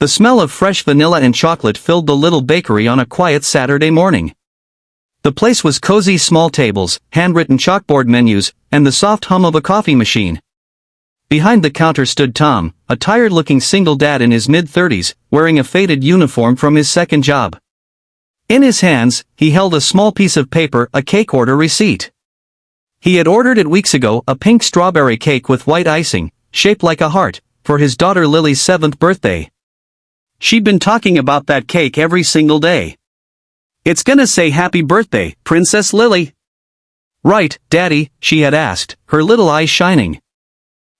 The smell of fresh vanilla and chocolate filled the little bakery on a quiet Saturday morning. The place was cozy, small tables, handwritten chalkboard menus, and the soft hum of a coffee machine. Behind the counter stood Tom, a tired-looking single dad in his mid-30s, wearing a faded uniform from his second job. In his hands, he held a small piece of paper, a cake order receipt. He had ordered it weeks ago, a pink strawberry cake with white icing, shaped like a heart, for his daughter Lily's 7th birthday. She'd been talking about that cake every single day. "It's gonna say happy birthday, Princess Lily." "Right, Daddy," she had asked, her little eyes shining.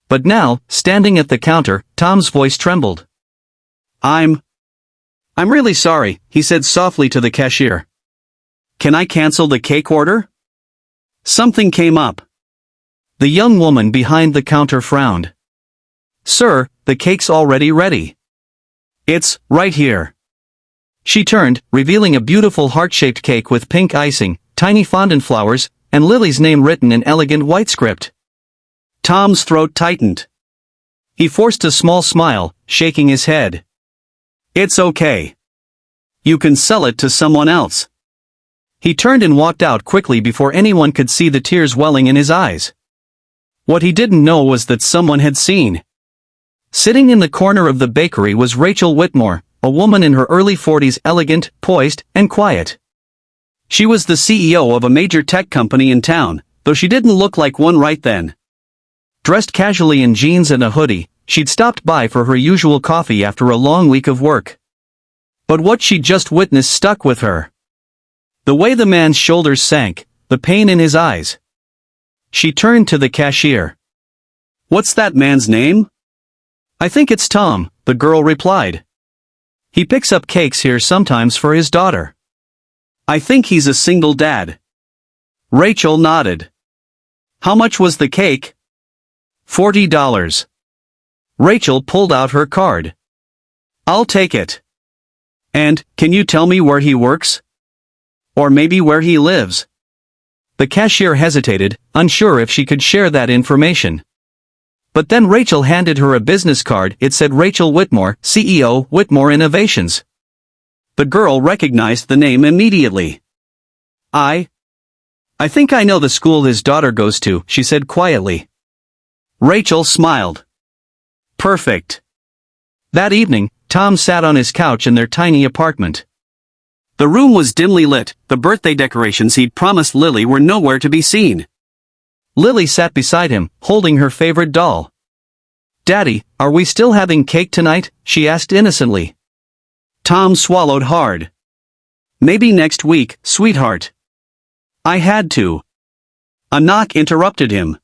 But now, standing at the counter, Tom's voice trembled. I'm really sorry," he said softly to the cashier. "Can I cancel the cake order?" Something came up. The young woman behind the counter frowned. "Sir, the cake's already ready. It's right here." She turned, revealing a beautiful heart-shaped cake with pink icing, tiny fondant flowers, and Lily's name written in elegant white script. Tom's throat tightened. He forced a small smile, shaking his head. "It's okay. You can sell it to someone else." He turned and walked out quickly before anyone could see the tears welling in his eyes. What he didn't know was that someone had seen. Sitting in the corner of the bakery was Rachel Whitmore, a woman in her early 40s, elegant, poised, and quiet. She was the CEO of a major tech company in town, though she didn't look like one right then. Dressed casually in jeans and a hoodie, she'd stopped by for her usual coffee after a long week of work. But what she'd just witnessed stuck with her. The way the man's shoulders sank, the pain in his eyes. She turned to the cashier. "What's that man's name?" "I think it's Tom," the girl replied. "He picks up cakes here sometimes for his daughter." "I think he's a single dad." Rachel nodded. "How much was the cake?" $40. Rachel pulled out her card. "I'll take it. And, can you tell me where he works? Or maybe where he lives?" The cashier hesitated, unsure if she could share that information. But then Rachel handed her a business card. It said Rachel Whitmore, CEO, Whitmore Innovations. The girl recognized the name immediately. I think I know the school his daughter goes to," she said quietly. Rachel smiled. "Perfect." That evening, Tom sat on his couch in their tiny apartment. The room was dimly lit, the birthday decorations he'd promised Lily were nowhere to be seen. Lily sat beside him, holding her favorite doll. "Daddy, are we still having cake tonight?" she asked innocently. Tom swallowed hard. "Maybe next week, sweetheart." "I had to." A knock interrupted him.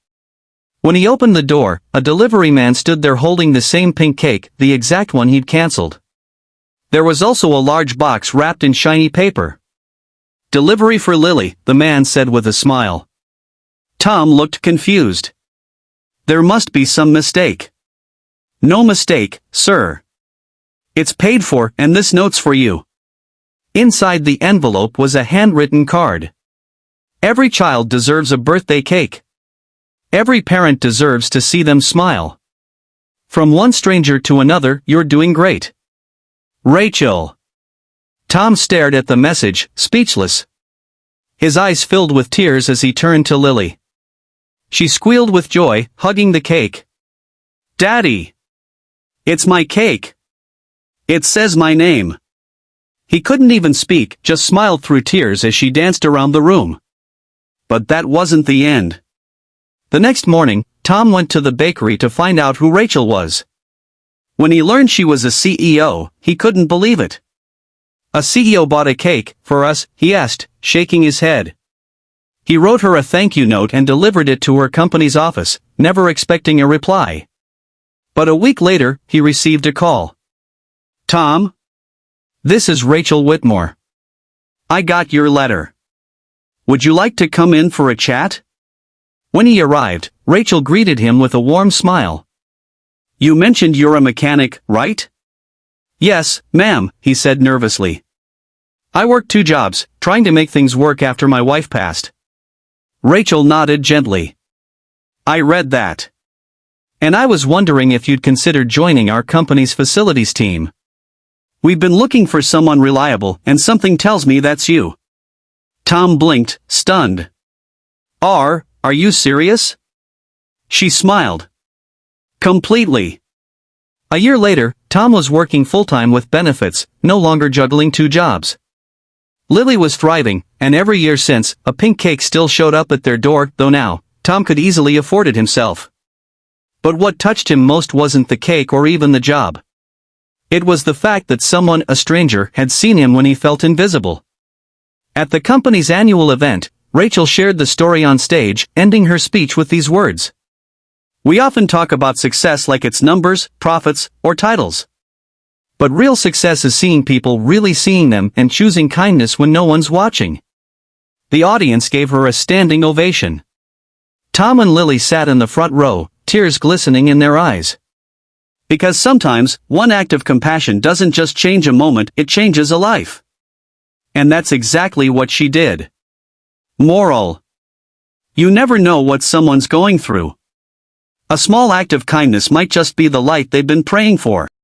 When he opened the door, a delivery man stood there holding the same pink cake, the exact one he'd canceled. There was also a large box wrapped in shiny paper. "Delivery for Lily," the man said with a smile. Tom looked confused. "There must be some mistake." "No mistake, sir. It's paid for, and this note's for you." Inside the envelope was a handwritten card. "Every child deserves a birthday cake. Every parent deserves to see them smile. From one stranger to another, you're doing great. Rachel." Tom stared at the message, speechless. His eyes filled with tears as he turned to Lily. She squealed with joy, hugging the cake. "Daddy! It's my cake! It says my name!" He couldn't even speak, just smiled through tears as she danced around the room. But that wasn't the end. The next morning, Tom went to the bakery to find out who Rachel was. When he learned she was a CEO, he couldn't believe it. "A CEO bought a cake, for us?" he asked, shaking his head. He wrote her a thank you note and delivered it to her company's office, never expecting a reply. But a week later, he received a call. "Tom? This is Rachel Whitmore. I got your letter. Would you like to come in for a chat?" When he arrived, Rachel greeted him with a warm smile. "You mentioned you're a mechanic, right?" "Yes, ma'am," he said nervously. "I work 2 jobs, trying to make things work after my wife passed." Rachel nodded gently. "I read that. And I was wondering if you'd consider joining our company's facilities team. We've been looking for someone reliable, and something tells me that's you. Tom blinked, stunned. Are you serious? She smiled. Completely. A year later, Tom was working full-time with benefits, no longer juggling 2 jobs. Lily was thriving, and every year since, a pink cake still showed up at their door, though now, Tom could easily afford it himself. But what touched him most wasn't the cake or even the job. It was the fact that someone, a stranger, had seen him when he felt invisible. At the company's annual event, Rachel shared the story on stage, ending her speech with these words. We often talk about success like it's numbers, profits, or titles. But real success is seeing people really seeing them and choosing kindness when no one's watching. The audience gave her a standing ovation. Tom and Lily sat in the front row, tears glistening in their eyes. Because sometimes, one act of compassion doesn't just change a moment, it changes a life. And that's exactly what she did. Moral: you never know what someone's going through. A small act of kindness might just be the light they've been praying for.